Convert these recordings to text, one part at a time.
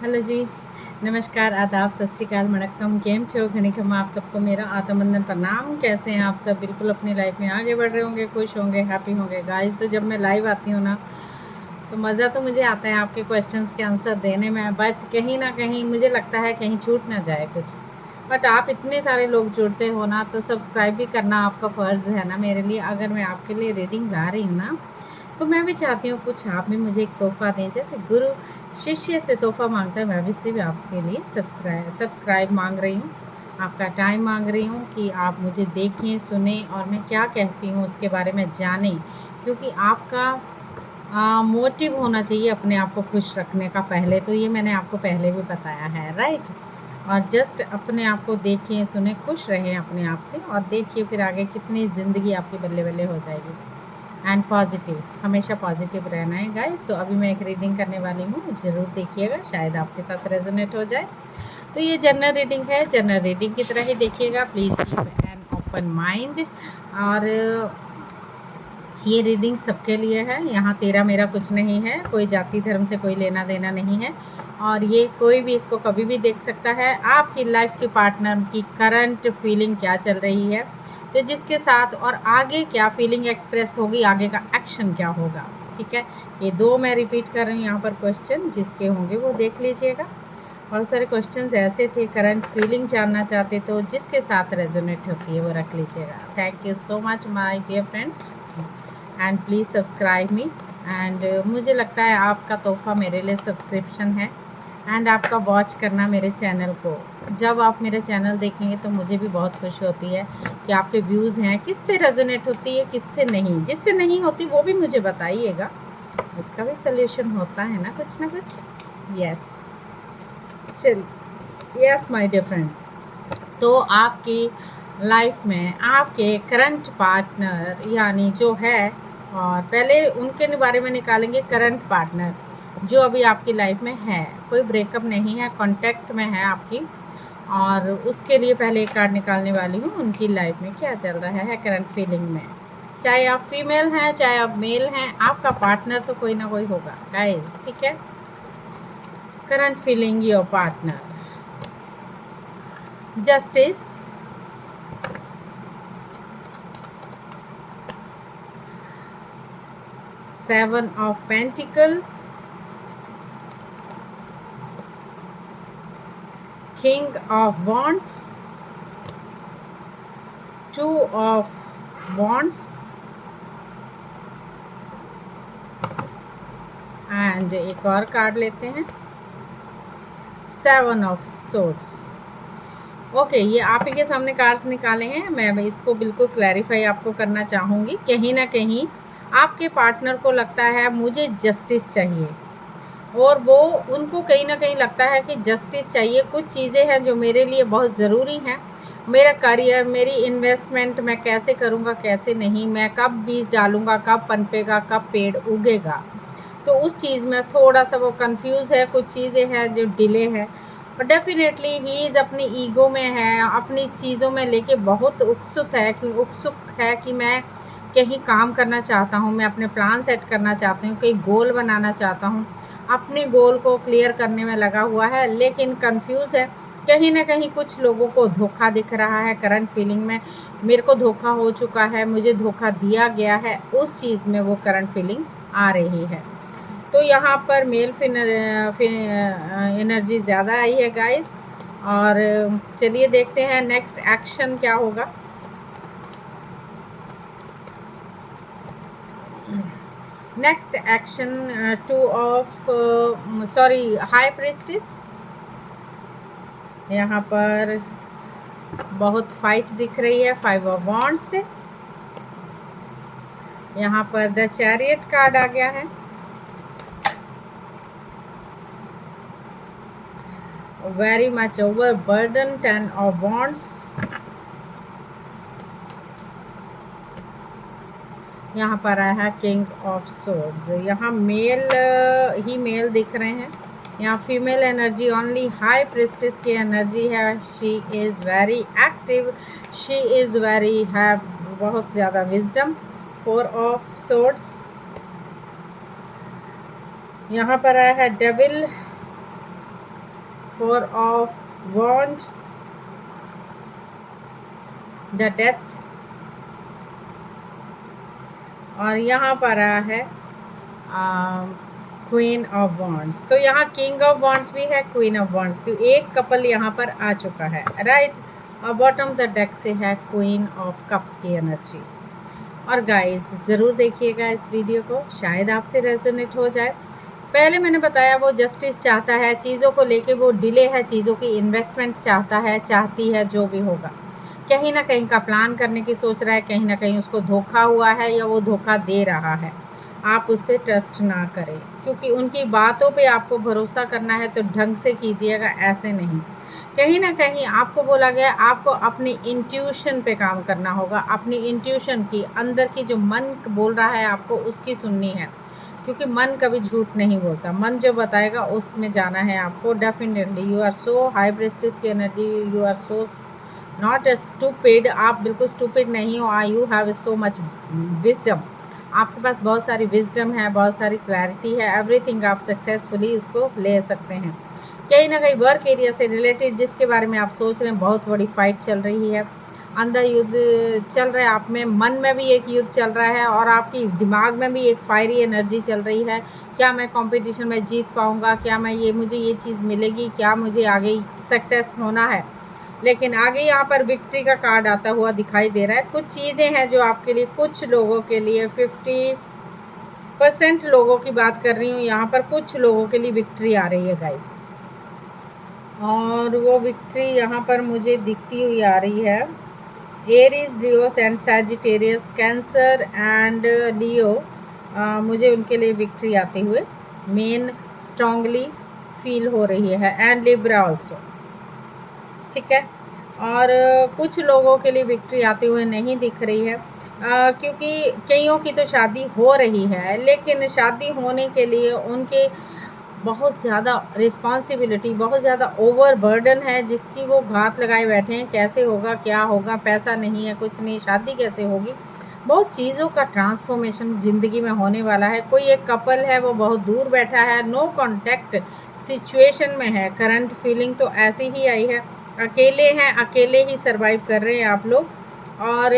Hello जी, नमस्कार, आदाब, सत श्री अकाल, वणक्कम, केम छो, घणीखम आप सबको मेरा आत्मवंदन प्रणाम। कैसे हैं आप सब? बिल्कुल अपनी लाइफ में आगे बढ़ रहे होंगे, खुश होंगे, हैप्पी होंगे। गाइस, तो जब मैं लाइव आती हूँ ना, तो मज़ा तो मुझे आता है आपके क्वेश्चंस के आंसर देने में, बट कहीं ना कहीं मुझे लगता है कहीं छूट ना जाए कुछ। बट आप इतने सारे लोग जुड़ते हो ना, तो सब्सक्राइब भी करना आपका फ़र्ज़ है ना मेरे लिए। अगर मैं आपके लिए रीडिंग ला रही हूँ ना, तो मैं भी चाहती हूँ कुछ आप भी मुझे एक तोहफ़ा दें। जैसे गुरु शिष्य से तोहफ़ा मांगता है, मैं भी से भी आपके लिए सब्सक्राइब मांग रही हूँ, आपका टाइम मांग रही हूँ कि आप मुझे देखें, सुनें और मैं क्या कहती हूँ उसके बारे में जानें। क्योंकि आपका मोटिव होना चाहिए अपने आप को खुश रखने का। पहले तो ये मैंने आपको पहले भी बताया है, राइट? और जस्ट अपने आप को देखें, सुने, खुश रहें अपने आप से, और देखिए फिर आगे कितनी ज़िंदगी आपकी बल्ले बल्ले हो जाएगी। एंड पॉजिटिव, हमेशा पॉजिटिव रहना है गाइस। तो अभी मैं एक रीडिंग करने वाली हूँ, ज़रूर देखिएगा, शायद आपके साथ रेजोनेट हो जाए। तो ये जनरल रीडिंग है, जनरल रीडिंग की तरह ही देखिएगा, please keep an open mind. और ये रीडिंग सबके लिए है, यहाँ तेरा मेरा कुछ नहीं है, कोई जाति धर्म से कोई लेना देना नहीं है। और ये कोई भी इसको कभी भी देख सकता है। आपकी लाइफ के पार्टनर की करंट फीलिंग क्या चल रही है, तो जिसके साथ और आगे क्या फीलिंग एक्सप्रेस होगी, आगे का एक्शन क्या होगा, ठीक है। ये दो मैं रिपीट कर रही हूँ यहाँ पर क्वेश्चन, जिसके होंगे वो देख लीजिएगा। बहुत सारे क्वेश्चंस ऐसे थे, करंट फीलिंग जानना चाहते, तो जिसके साथ रेजोनेट होती है वो रख लीजिएगा। Thank you so much my dear friends, and please subscribe me. And मुझे लगता है आपका तोहफ़ा मेरे लिए सब्सक्रिप्शन है, एंड आपका वॉच करना मेरे चैनल को। जब आप मेरे चैनल देखेंगे तो मुझे भी बहुत खुशी होती है कि आपके व्यूज़ हैं, किससे रेजोनेट होती है, किससे नहीं। जिससे नहीं होती वो भी मुझे बताइएगा, उसका भी सल्यूशन होता है ना कुछ। यस, चल, यस माय डियर फ्रेंड। तो आपकी लाइफ में आपके करंट पार्टनर यानी जो है, और पहले उनके बारे में निकालेंगे। करंट पार्टनर जो अभी आपकी लाइफ में है, कोई ब्रेकअप नहीं है, कांटेक्ट में है आपकी, और उसके लिए पहले एक कार्ड निकालने वाली हूँ। उनकी लाइफ में क्या चल रहा है करंट फीलिंग में, चाहे आप फीमेल हैं चाहे आप मेल हैं, आपका पार्टनर तो कोई ना कोई होगा गाइस, ठीक है। Current feeling your partner, justice, 7 of Pentacle, King of Wands, 2 of Wands, and एक और कार्ड लेते हैं, 7 of Swords। ओके, ये आप ही के सामने कार्ड्स निकाले हैं। मैं इसको बिल्कुल क्लैरिफाई आपको करना चाहूँगी। कहीं ना कहीं आपके पार्टनर को लगता है मुझे जस्टिस चाहिए, और वो उनको कहीं ना कहीं लगता है कि जस्टिस चाहिए। कुछ चीज़ें हैं जो मेरे लिए बहुत ज़रूरी हैं, मेरा करियर, मेरी इन्वेस्टमेंट मैं कैसे करूँगा, कैसे नहीं, मैं कब बीज डालूँगा, कब पनपेगा, कब पेड़ उगेगा, तो उस चीज़ में थोड़ा सा वो कंफ्यूज है। कुछ चीज़ें हैं जो डिले है, और डेफिनेटली ही इज़ अपनी ईगो में है, अपनी चीज़ों में लेके बहुत उत्सुक है कि मैं कहीं काम करना चाहता हूँ, मैं अपने प्लान सेट करना चाहती हूँ, कहीं गोल बनाना चाहता हूँ, अपने गोल को क्लियर करने में लगा हुआ है, लेकिन कंफ्यूज है। कहीं ना कहीं कुछ लोगों को धोखा दिख रहा है करंट फीलिंग में। मेरे को धोखा हो चुका है, मुझे धोखा दिया गया है, उस चीज़ में वो करंट फीलिंग आ रही है। तो यहाँ पर मेल एनर्जी ज़्यादा आई है गाइस। और चलिए देखते हैं नेक्स्ट एक्शन क्या होगा। Next action, 2 of high prestige. यहाँ पर बहुत फाइट दिख रही है, 5 ऑफ वॉन्ड्स से। यहाँ पर द चैरियट कार्ड आ गया है, very much over burden, 10 of wands. यहाँ पर आया है किंग ऑफ सोर्ड्स। यहाँ मेल ही मेल दिख रहे हैं, यहाँ female energy only. High priestess की एनर्जी है, she is very active, she is very है बहुत ज़्यादा विजडम। 4 of swords. यहाँ पर आया है devil, four of wand, the death, और यहाँ पर आया है क्वीन ऑफ वॉन्ड्स। तो यहाँ किंग ऑफ वॉन्ड्स भी है, क्वीन ऑफ वॉन्ड्स, तो एक कपल यहाँ पर आ चुका है, राइट। और बॉटम द डेक से है क्वीन ऑफ कप्स की एनर्जी। और गाइस ज़रूर देखिएगा इस वीडियो को, शायद आपसे रेजोनेट हो जाए। पहले मैंने बताया वो जस्टिस चाहता है, चीज़ों को लेके वो डिले है, चीज़ों की इन्वेस्टमेंट चाहता है, चाहती है, जो भी होगा कहीं ना कहीं का प्लान करने की सोच रहा है, कहीं ना कहीं उसको धोखा हुआ है या वो धोखा दे रहा है। आप उस पर ट्रस्ट ना करें, क्योंकि उनकी बातों पे आपको भरोसा करना है तो ढंग से कीजिएगा, ऐसे नहीं। कहीं ना कहीं आपको बोला गया है आपको अपनी इंट्यूशन पे काम करना होगा, अपनी इंट्यूशन की अंदर की जो मन बोल रहा है आपको उसकी सुननी है, क्योंकि मन कभी झूठ नहीं बोलता, मन जो बताएगा उसमें जाना है आपको definitely. You are so high prestige की energy, you are so not stupid, आप बिल्कुल स्टूपिड नहीं हो, you have so much wisdom, आपके पास बहुत सारी विजडम है, बहुत सारी क्लैरिटी है, एवरीथिंग आप सक्सेसफुली उसको ले सकते हैं। कहीं ना कहीं वर्क एरिया से रिलेटेड जिसके बारे में आप सोच रहे हैं, बहुत बड़ी फाइट चल रही है, अंदर युद्ध चल रहा है, आप में मन में भी एक युद्ध चल रहा है और आपकी दिमाग में भी एक फायरी एनर्जी चल रही है। क्या मैं कंपटीशन में जीत पाऊंगा, क्या मैं मुझे ये चीज़ मिलेगी, क्या मुझे आगे सक्सेस होना है। लेकिन आगे यहाँ पर विक्ट्री का कार्ड आता हुआ दिखाई दे रहा है। कुछ चीज़ें हैं जो आपके लिए, कुछ लोगों के लिए 50% लोगों की बात कर रही हूँ यहाँ पर, कुछ लोगों के लिए विक्ट्री आ रही है गाइस, और वो विक्ट्री यहाँ पर मुझे दिखती हुई आ रही है। Aries, Leo and Sagittarius, Cancer and Leo, मुझे उनके लिए विक्ट्री आते हुए मेन स्ट्रांगली फील हो रही है, एंड लिब्रा ऑल्सो, ठीक है। और कुछ लोगों के लिए विक्ट्री आते हुए नहीं दिख रही है, क्योंकि कईयों की तो शादी हो रही है, लेकिन शादी होने के लिए उनके बहुत ज़्यादा रिस्पॉन्सिबिलिटी, बहुत ज़्यादा ओवर बर्डन है, जिसकी वो घात लगाए बैठे हैं, कैसे होगा, क्या होगा, पैसा नहीं है, कुछ नहीं, शादी कैसे होगी। बहुत चीज़ों का ट्रांसफॉर्मेशन ज़िंदगी में होने वाला है। कोई एक कपल है वो बहुत दूर बैठा है, नो कॉन्टैक्ट सिचुएशन में है, करंट फीलिंग तो ऐसी ही आई है, अकेले हैं, अकेले ही सरवाइव कर रहे हैं आप लोग। और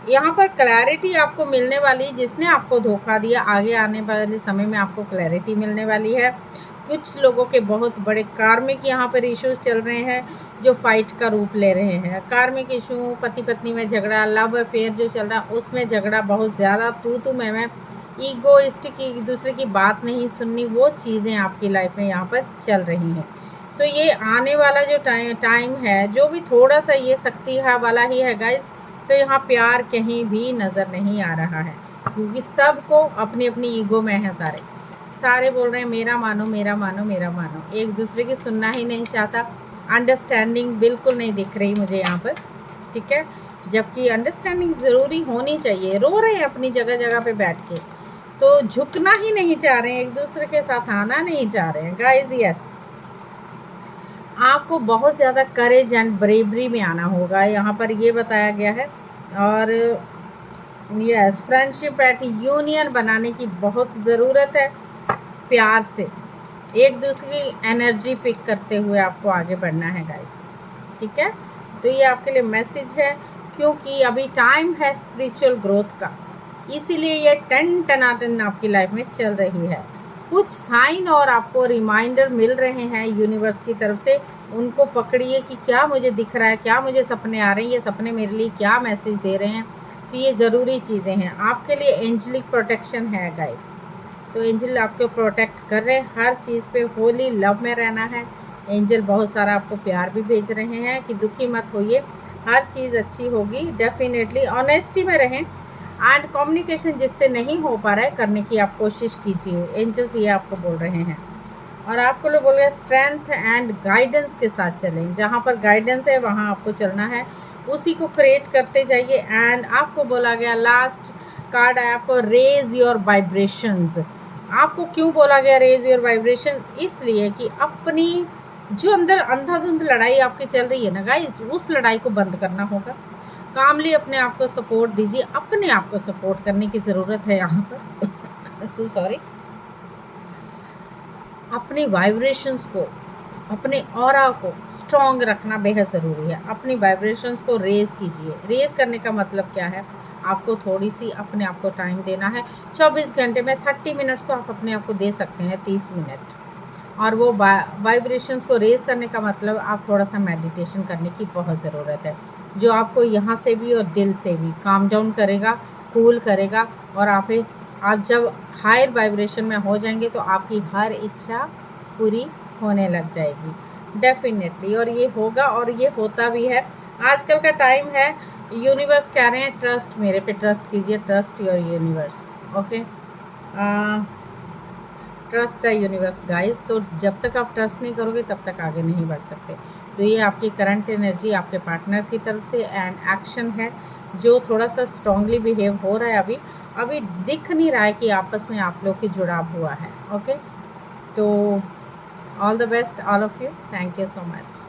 यहाँ पर क्लैरिटी आपको मिलने वाली, जिसने आपको धोखा दिया, आगे आने वाले समय में आपको क्लैरिटी मिलने वाली है। कुछ लोगों के बहुत बड़े कार्मिक यहाँ पर इश्यूज चल रहे हैं जो फाइट का रूप ले रहे हैं। कार्मिक इशू, पति पत्नी में झगड़ा, लव अफेयर जो चल रहा है उसमें झगड़ा, बहुत ज़्यादा तू मैं, ईगोइस्टिक, एक दूसरे की बात नहीं सुननी, वो चीज़ें आपकी लाइफ में यहाँ पर चल रही हैं। तो ये आने वाला जो टाइम है, जो भी थोड़ा सा ये शक्ति है वाला ही है गाइज, तो यहाँ प्यार कहीं भी नज़र नहीं आ रहा है, क्योंकि सबको अपनी अपनी ईगो में है, सारे बोल रहे हैं मेरा मानो, मेरा मानो, मेरा मानो, एक दूसरे की सुनना ही नहीं चाहता। अंडरस्टैंडिंग बिल्कुल नहीं दिख रही मुझे यहाँ पर, ठीक है, जबकि अंडरस्टैंडिंग ज़रूरी होनी चाहिए। रो रहे हैं अपनी जगह जगह पे बैठ के, तो झुकना ही नहीं चाह रहे हैं, एक दूसरे के साथ आना नहीं चाह रहे हैं गाइज। यस, आपको बहुत ज़्यादा करेज एंड ब्रेवरी में आना होगा, यहाँ पर ये बताया गया है। और यस, फ्रेंडशिप एट यूनियन बनाने की बहुत ज़रूरत है, प्यार से एक दूसरे की एनर्जी पिक करते हुए आपको आगे बढ़ना है गाइस, ठीक है। तो ये आपके लिए मैसेज है, क्योंकि अभी टाइम है स्पिरिचुअल ग्रोथ का, इसीलिए ये टनाटन आपकी लाइफ में चल रही है। कुछ साइन और आपको रिमाइंडर मिल रहे हैं यूनिवर्स की तरफ से, उनको पकड़िए कि क्या मुझे दिख रहा है, क्या मुझे सपने आ रहे हैं, ये सपने मेरे लिए क्या मैसेज दे रहे हैं। तो ये ज़रूरी चीज़ें हैं आपके लिए। एंजलिक प्रोटेक्शन है गाइस, तो एंजल आपको प्रोटेक्ट कर रहे हैं, हर चीज़ पे होली लव में रहना है। एंजल बहुत सारा आपको प्यार भी भेज रहे हैं कि दुखी मत होइए, हर चीज़ अच्छी होगी, डेफिनेटली ऑनेस्टी में रहें, एंड कम्युनिकेशन जिससे नहीं हो पा रहा है करने की आप कोशिश कीजिए, एंजल्स ये आपको बोल रहे हैं। और आपको लोग बोल रहे हैं स्ट्रेंथ एंड गाइडेंस के साथ चलें, जहाँ पर गाइडेंस है वहाँ आपको चलना है, उसी को क्रिएट करते जाइए। एंड आपको बोला गया, लास्ट कार्ड है आपको, रेज योर वाइब्रेशंस। आपको क्यों बोला गया रेज योर वाइब्रेशन? इसलिए कि अपनी जो अंदर अंधाधुंध लड़ाई आपकी चल रही है ना गाइस, उस लड़ाई को बंद करना होगा। कामली अपने आप को सपोर्ट दीजिए, अपने आप को सपोर्ट करने की ज़रूरत है यहाँ पर सो सॉरी। अपनी वाइब्रेशंस को अपने ऑरा को स्ट्रॉन्ग रखना बेहद ज़रूरी है। अपनी वाइब्रेशंस को रेज़ कीजिए। रेज़ करने का मतलब क्या है? आपको थोड़ी-सी अपने आप को टाइम देना है। 24 घंटे में 30 मिनट्स तो आप अपने आप को दे सकते हैं, 30 मिनट। और वो वाइब्रेशंस को रेज़ करने का मतलब आप थोड़ा-सा मेडिटेशन करने की बहुत ज़रूरत है, जो आपको यहाँ से भी और दिल से भी काम डाउन करेगा, कूल करेगा और आप जब हायर वाइब्रेशन में हो जाएँगे तो आपकी हर इच्छा पूरी होने लग जाएगी डेफ़िनेटली, और ये होगा और ये होता भी है। आजकल का टाइम है, यूनिवर्स कह रहे हैं ट्रस्ट मेरे पे, ट्रस्ट कीजिए, trust your universe. Okay, trust the universe guys. तो जब तक आप ट्रस्ट नहीं करोगे तब तक आगे नहीं बढ़ सकते। तो ये आपकी करंट एनर्जी आपके पार्टनर की तरफ से एंड एक्शन है जो थोड़ा सा स्ट्रांगली बिहेव हो रहा है। अभी दिख नहीं रहा है कि आपस में आप लोग की जुड़ाव हुआ है। ओके, तो all the best all of you, thank you so much.